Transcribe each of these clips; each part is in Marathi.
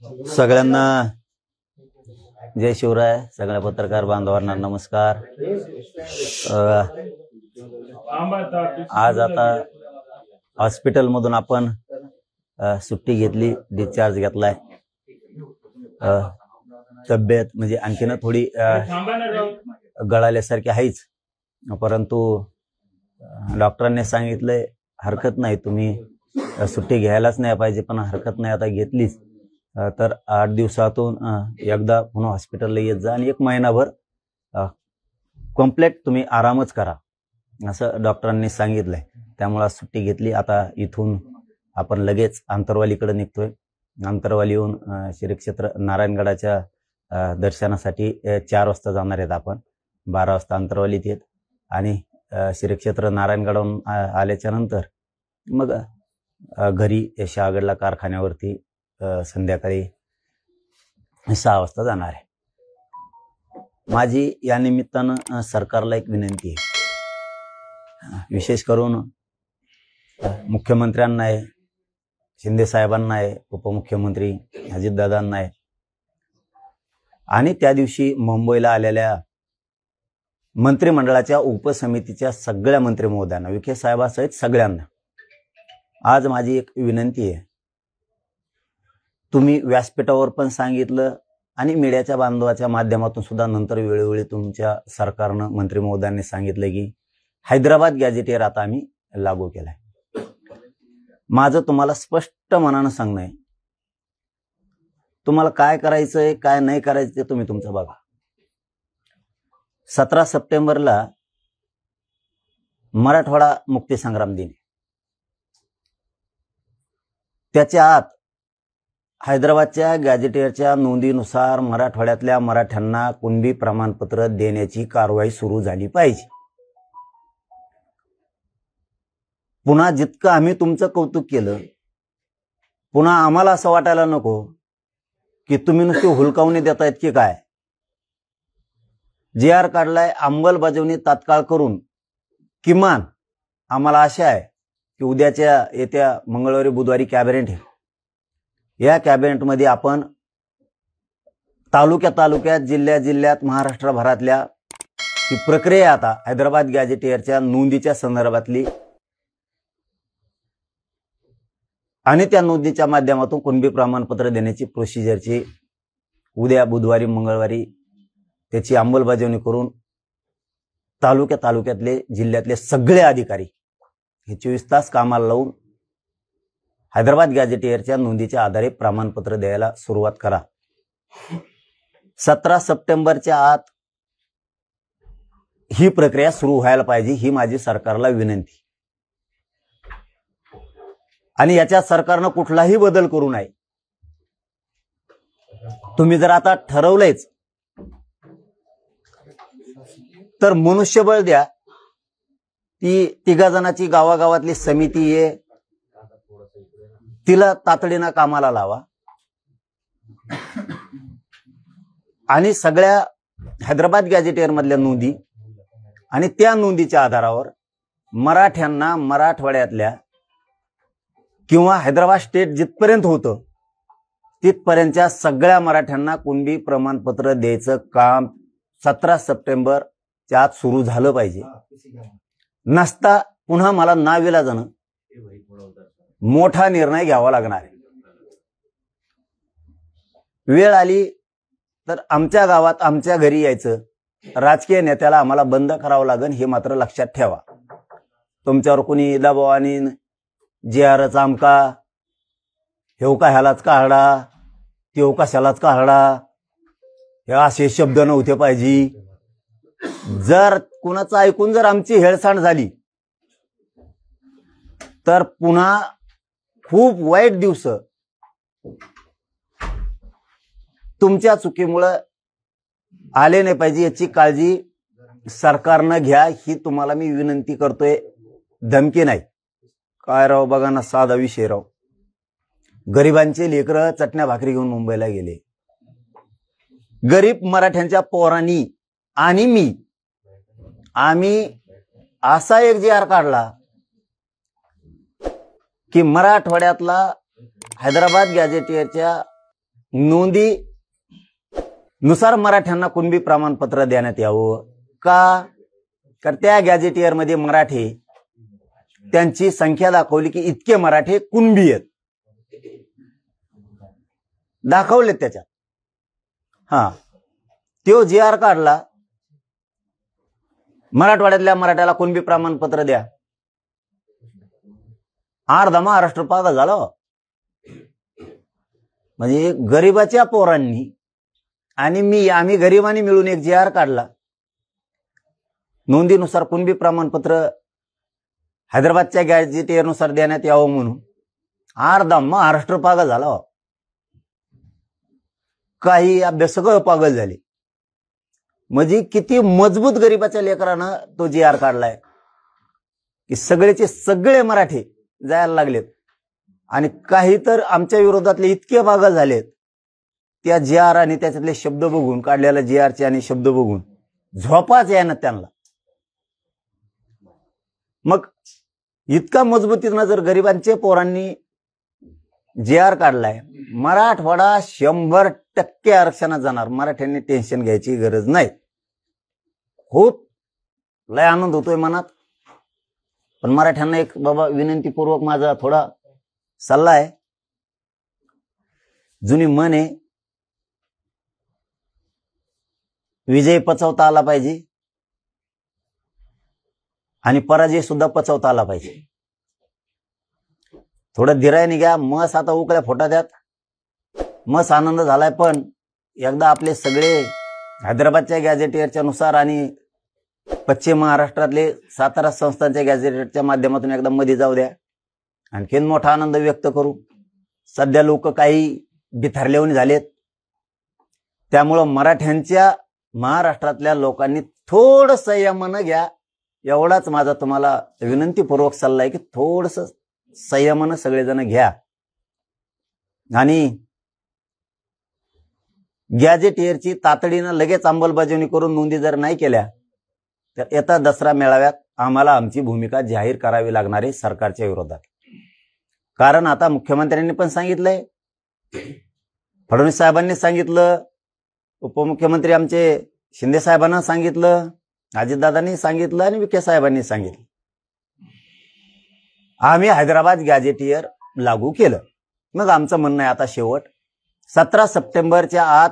सगळ्यांना जय शिवराय. सगळ्या पत्रकार बांधवांना नमस्कार. आज आता हॉस्पिटलमधून आपण सुट्टी घेतली, डिस्चार्ज घेतलाय. तब्येत म्हणजे आणखीन थोडी गळाल्यासारखी आहेच, परंतु डॉक्टरांनी सांगितलंय हरकत नाही, तुम्ही सुट्टी घ्यायलाच नाही पाहिजे, पण हरकत नाही आता घेतलीच तर 8 दिवसातून एकदा पुन्हा हॉस्पिटलला येत जा आणि 1 महिनाभर कम्प्लीट तुम्ही आरामच करा असं डॉक्टरांनी सांगितलंय. त्यामुळे सुट्टी घेतली. आता इथून आपण लगेच आंतरवालीकडे निघतोय. आंतरवालीहून श्री क्षेत्र नारायणगडाच्या दर्शनासाठी 4 वाजता जाणार आहेत. आपण 12 वाजता आंतरवालीत येत आणि श्री क्षेत्र नारायणगडाहून आल्याच्या नंतर मग घरी शहागडला कारखान्यावरती संध्याकाळी 6 वाजता जाणार आहे. माझी या निमित्तानं सरकारला एक विनंती आहे, विशेष करून मुख्यमंत्र्यांना आहे, शिंदे साहेबांना आहे, उपमुख्यमंत्री अजितदादांना आहे आणि त्या दिवशी मुंबईला आलेल्या मंत्रिमंडळाच्या उपसमितीच्या सगळ्या मंत्री महोदयांना, विखे साहेबासहित सगळ्यांना आज माझी एक विनंती आहे. तुम्ही व्यासपीठावर पण सांगितलं आणि मीडियाच्या बांधवाच्या माध्यमातून सुद्धा नंतर वेळोवेळी तुमच्या सरकारनं मंत्री महोदयांनी सांगितलं की हैदराबाद गॅझेटियर आता आम्ही लागू केलाय. माझं तुम्हाला स्पष्ट मनानं सांगणं आहे, तुम्हाला काय करायचंय काय नाही करायचं ते तुम्ही तुमचं बघा. 17 सप्टेंबरला मराठवाडा मुक्तीसंग्राम दिन, त्याच्या आत हैदराबादच्या गॅझेटियरच्या नोंदीनुसार मराठवाड्यातल्या मराठ्यांना कुणबी प्रमाणपत्र देण्याची कारवाई सुरू झाली पाहिजे. पुन्हा जितकं आम्ही तुमचं कौतुक केलं, पुन्हा आम्हाला असं वाटायला नको की तुम्ही नुसती हुलकावणी देतायत की काय. JR काढलाय, अंमलबजावणी तात्काळ करून किमान आम्हाला आशा आहे की उद्याच्या येत्या मंगळवारी बुधवारी कॅबिनेट आहे, या कॅबिनेटमध्ये आपण तालुक्यात जिल्ह्यात महाराष्ट्रभरातल्या ही प्रक्रिया आता हैदराबाद गॅझेटियरच्या नोंदीच्या संदर्भातली आणि त्या नोंदीच्या माध्यमातून कुणबी प्रमाणपत्र देण्याची प्रोसिजरची उद्या बुधवारी मंगळवारी त्याची अंमलबजावणी करून तालुक्यातले जिल्ह्यातले सगळे अधिकारी हे 24 तास कामाला लावून हैदराबाद गॅझेटियरच्या नोंदीच्या आधारे प्रमाणपत्र द्यायला सुरुवात करा. 17 सप्टेंबरच्या आत ही प्रक्रिया सुरू व्हायला पाहिजे, ही माझी सरकारला विनंती. आणि याच्यात सरकारनं कुठलाही बदल करू नये. तुम्ही जर आता ठरवलंयच तर मनुष्यबळ द्या, ती 3 जणांची गावागावातली समिती आहे, तिला तातडीनं कामाला लावा आणि सगळ्या हैदराबाद गॅझेटियर मधल्या नोंदी आणि त्या नोंदीच्या आधारावर मराठ्यांना मराठवाड्यातल्या किंवा हैदराबाद स्टेट जिथपर्यंत होतं तिथपर्यंतच्या सगळ्या मराठ्यांना कुणबी प्रमाणपत्र द्यायचं काम 17 सप्टेंबरच्या आत सुरू झालं पाहिजे. नसता पुन्हा मला नाविलाजानं मोठा निर्णय घ्यावा लागणार आहे. वेळ आली तर आमच्या गावात आमच्या घरी यायचं, राजकीय नेत्याला आम्हाला बंद करावं लागेल, हे मात्र लक्षात ठेवा. तुमच्यावर कोणी दबावाने JRच आमका, हेव का ह्यालाच काढा, तेव कशालाच काढा, हे असे शब्द नव्हते पाहिजे. जर कुणाचं ऐकून जर आमची हेळसांड झाली तर पुन्हा खूप वाईट दिवस तुमच्या चुकीमुळे आले नाही पाहिजे, याची काळजी सरकारनं घ्या, ही तुम्हाला मी विनंती करतोय. धमकी नाही. काय राव, बघा ना, साधा विषय राव. गरिबांचे लेकरं चटण्या भाकरी घेऊन मुंबईला गेले. गरीब मराठ्यांच्या पोरांनी आणि आम्ही असा एक JR काढला की मराठवाड्यातला हैदराबाद गॅझेटियरच्या नोंदी नुसार मराठ्यांना कुणबी प्रमाणपत्र देण्यात यावं का? तर त्या गॅजेटियर मध्ये मराठी त्यांची संख्या दाखवली की इतके मराठे कुणबी आहेत, दाखवले त्याच्यात. हा, तो जी आर काढला, मराठवाड्यातल्या मराठ्याला कुणबी प्रमाणपत्र द्या. अर्धा महाराष्ट्र पागल झाला. म्हणजे गरिबाच्या पोरांनी आणि आम्ही गरिबांनी मिळून एक जी आर काढला, नोंदीनुसार कुणबी प्रमाणपत्र हैदराबादच्या गॅजेटियरनुसार देण्यात यावं म्हणून. अर्धा महाराष्ट्र पागल झाला. काही अभ्यास सगळं पागल झाले. म्हणजे किती मजबूत गरिबाच्या लेकरानं तो जी आर काढलाय की सगळेचे सगळे मराठी जायला लागलेत. आणि काही तर आमच्या विरोधातले इतके पागल झालेत त्या जी आर आणि त्याच्यातले शब्द बघून, काढलेला जी आरचे आणि शब्द बघून झोपाच यायना त्यांना. मग इतका मजबूतीनं जर गरिबांचे पोरांनी जी आर काढलाय, मराठवाडा 100% आरक्षणात जाणार. मराठ्यांनी टेन्शन घ्यायची गरज नाही. खूप लय आनंद होतोय मनात. पण मराठ्यांना एक बाबा विनंतीपूर्वक माझा थोडा सल्ला आहे. जुनी म्हण आहे, विजय पचवता आला पाहिजे आणि पराजय सुद्धा पचवता आला पाहिजे. थोडं धीराने घ्या. मस आता उकळ्या फोटा द्यात. मस आनंद झालाय. पण एकदा आपले सगळे हैदराबादच्या गॅजेटियरच्या नुसार आणि पश्चिम महाराष्ट्रातले सातारा संस्थांच्या गॅजेटियरच्या माध्यमातून एकदा मध्ये जाऊ द्या. आणखीन मोठा आनंद व्यक्त करू. सध्या लोक काही बिथरलेवणी झालेत. त्यामुळं मराठ्यांच्या महाराष्ट्रातल्या लोकांनी थोडं संयमानं घ्या. एवढाच माझा तुम्हाला विनंतीपूर्वक सल्ला आहे की थोडस संयमानं सगळेजण घ्या. आणि गॅजेटियरची तातडीनं लगेच अंमलबजावणी करून नोंदी जर नाही केल्या तर येत्या दसरा मेळाव्यात आम्हाला आमची भूमिका जाहीर करावी लागणार आहे सरकारच्या विरोधात. कारण आता मुख्यमंत्र्यांनी पण सांगितलंय, फडणवीस साहेबांनी सांगितलं, उपमुख्यमंत्री आमचे शिंदे साहेबांना सांगितलं, अजितदादांनी सांगितलं आणि विखे साहेबांनी सांगितलं. आम्ही हैदराबाद गॅजेटियर लागू केलं. मग आमचं म्हणणं आहे आता शेवट 17 सप्टेंबरच्या आत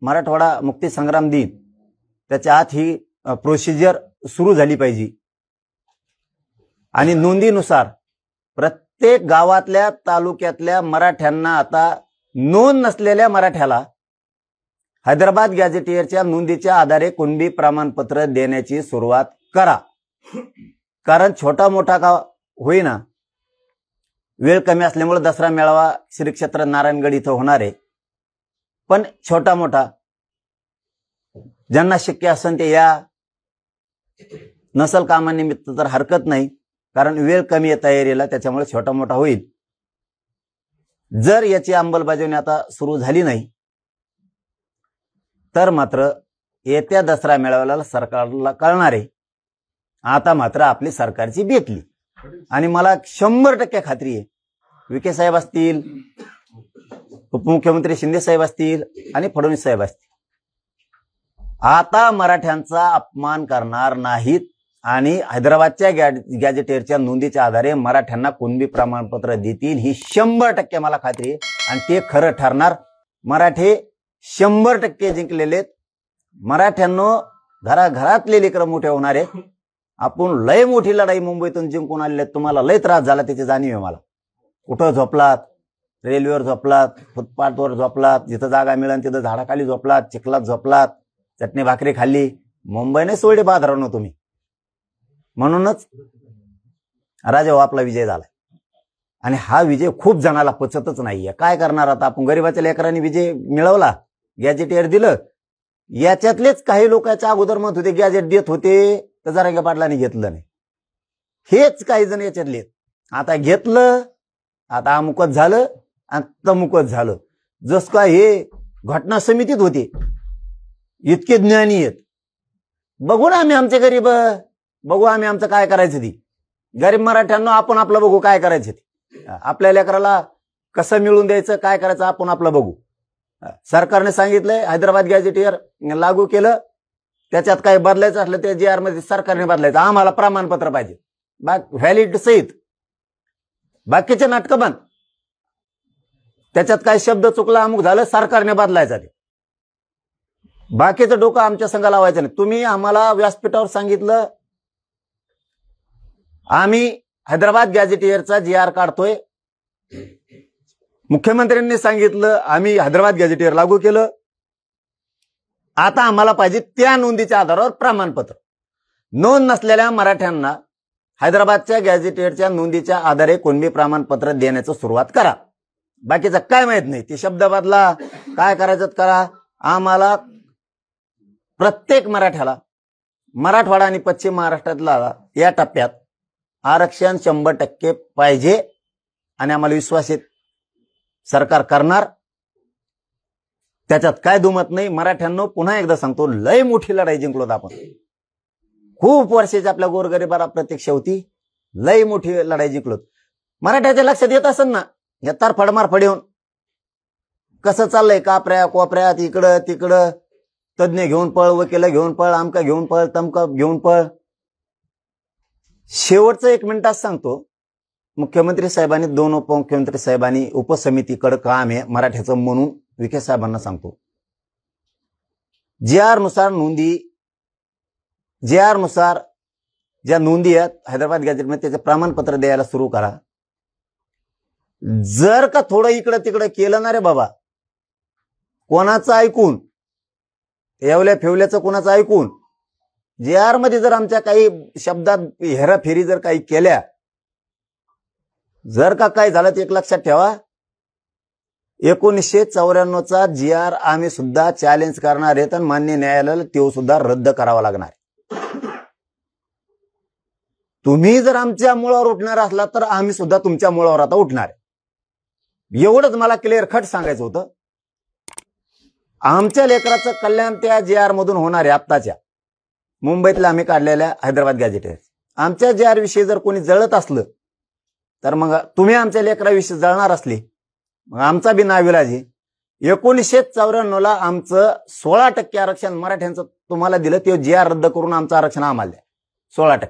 मराठवाडा मुक्ती संग्राम दिन, त्याच्या आत ही प्रोसिजर सुरू झाली पाहिजे. आणि नोंदीनुसार प्रत्येक गावातल्या तालुक्यातल्या मराठ्यांना, आता नोंद नसलेल्या मराठ्याला हैदराबाद गॅजेटियरच्या नोंदीच्या आधारे कुणबी प्रमाणपत्र देण्याची सुरुवात करा. कारण छोटा मोठा का होईना, वेळ कमी असल्यामुळे दसरा मेळावा श्री क्षेत्र नारायणगड इथं होणार आहे. पण छोटा मोठा ज्यांना शक्य असेल ते या. नसल कामानिमित्त तर हरकत नाही, कारण वेळ कमी आहे तयारीला, त्याच्यामुळे छोटा मोठा होईल. जर याची अंमलबजावणी आता सुरू झाली नाही तर मात्र येत्या दसरा मेळाव्याला सरकारला कळणार आहे आता मात्र आपली सरकारची बेतली. आणि मला 100% खात्री आहे, विखे साहेब असतील, उपमुख्यमंत्री शिंदे साहेब असतील आणि फडणवीस साहेब असतील, आता मराठ्यांचा अपमान करणार नाहीत. आणि हैदराबादच्या गॅजेटियरच्या नोंदीच्या आधारे मराठ्यांना कुणबी प्रमाणपत्र देतील, ही 100% मला खात्री आहे. आणि ते खरं ठरणार. मराठे 100% जिंकलेले. मराठ्यांनो, घराघरातले लेकरं मोठे होणार आहेत. आपण लय मोठी लढाई मुंबईतून जिंकून आलेले. तुम्हाला लय त्रास झाला त्याची जाणीव आहे मला. कुठं झोपलात, रेल्वेवर झोपलात, फुटपाथवर झोपलात, जिथं जागा मिळेल तिथं झाडाखाली झोपलात, चिखलात झोपलात, चटणी भाकरी खाल्ली. मुंबईने सोडे बाजारानं तुम्ही. म्हणूनच राजा आपला विजय झाला. आणि हा विजय खूप जणाला पचतच नाहीये. काय करणार आता आपण? गरीबाच्या लेकरांनी विजय मिळवला, गॅजेटियर दिलं. याच्यातलेच काही लोकांच्या अगोदर म्हणत होते गॅजेट देत होते, तर जरांगे पाटलांनी घेतलं नाही. हेच काही जण याच्यातले आता घेतलं, आता अमुकच झालं आणि तमुकच झालं. जस का हे घटना समितीत होते, इतके ज्ञानी आहेत. बघू ना आम्ही आमचे गरीब, बघू आम्ही आमचं काय करायचं ती. गरीब मराठ्यांना आपण आपलं बघू काय करायचं ती. आपल्या लेकराला कसं मिळून द्यायचं, काय करायचं आपण आपलं बघू. सरकारने सांगितलंय हैदराबाद गॅझेटियर लागू केलं, त्याच्यात काही बदलायचं असलं ते GR मध्ये सरकारने बदलायचं, आम्हाला प्रमाणपत्र पाहिजे व्हॅलिड सहित. बाकीचे नाटकं बंद. त्याच्यात काही शब्द चुकला अमुक झालं सरकारने बदलायचा ते. बाकीचं डोकं आमच्या संघ लावायचं नाही. तुम्ही आम्हाला व्यासपीठावर सांगितलं आम्ही हैदराबाद गॅझेटियरचा GR काढतोय, मुख्यमंत्र्यांनी सांगितलं आम्ही हैदराबाद गॅझेटियर लागू केलं, आता आम्हाला पाहिजे त्या नोंदीच्या आधारावर प्रमाणपत्र. नोंद नसलेल्या मराठ्यांना हैदराबादच्या गॅझेटियरच्या नोंदीच्या आधारे कुणबी प्रमाणपत्र देण्याचं सुरुवात करा. बाकीचं काय माहित नाही, ते शब्द बदला, काय करायचं करा. आम्हाला प्रत्येक मराठ्याला मराठवाडा आणि पश्चिम महाराष्ट्रातला या टप्प्यात आरक्षण 100% पाहिजे आणि आम्हाला विश्वास आहे सरकार करणार, त्याच्यात काय दुमत नाही. मराठ्यांनो पुन्हा एकदा सांगतो, लय मोठी लढाई जिंकलोत आपण. खूप वर्षाची आपल्या गोरगरिबाला प्रतीक्षा होती, लय मोठी लढाई जिंकलोत. मराठ्याच्या लक्षात येत असेल ना या तारफड मारफड येऊन कसं चाललंय, कापऱ्या कोपऱ्यात इकडं तिकडं, तज्ञ घेऊन पळ, वकील घेऊन पळ, आमका घेऊन पळ, तमका घेऊन पळ. शेवटचं 1 मिनिटात सांगतो, मुख्यमंत्री साहेबांनी 2 उपमुख्यमंत्री साहेबांनी उपसमितीकडे काम आहे मराठ्याचं म्हणून विखे साहेबांना सांगतो, GR नुसार ज्या नोंदी आहेत हैदराबाद गॅझेटमध्ये त्याचे प्रमाणपत्र द्यायला सुरू करा. जर का थोडं इकडं तिकडं केलं ना रे बाबा, कोणाचं ऐकून, येवल्या फेवल्याचं कोणाचं ऐकून, GR मध्ये जर आमच्या काही शब्दात हेराफेरी जर काही केल्या, जर का काय झालं ते एक लक्षात ठेवा, 1994चा GR आम्ही सुद्धा चॅलेंज करणार आहेत आणि मान्य न्यायालयाला तो सुद्धा रद्द करावा लागणार. तुम्ही जर आमच्या मुळावर उठणार असला तर आम्ही सुद्धा तुमच्या मुळावर आता उठणार. एवढंच मला क्लिअर कट सांगायचं होतं. आमच्या लेकराचं कल्याण त्या GR मधून होणार आहे. आत्ताच्या मुंबईतल्या आम्ही काढलेल्या हैदराबाद गॅझेटियर आमच्या GR विषयी जर कोणी जळत असलं तर मग तुम्ही आमच्या लेकराविषयी जळणार असले मग आमचा बी नाविलाजी. 1994ला आमचं 16% आरक्षण मराठ्यांचं तुम्हाला दिलं, ते GR रद्द करून आमचं आरक्षण आम्हाला द्या 16%.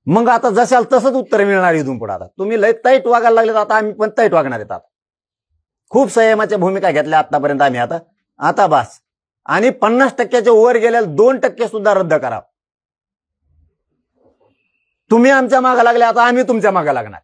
मग आता जशाल तसंच उत्तर मिळणार इथून पुढे. आता तुम्ही लय ताईट वागायला लागले, आता आम्ही पण ताईट वागणार आहेत. आता खूप संयमाच्या भूमिका घेतल्या आतापर्यंत आम्ही. आता बस. आणि 50%च्या वर गेलेल्या 2% सुद्धा रद्द करा. तुम्ही आमच्या मागे लागले, आता आम्ही तुमच्या मागे लागणार.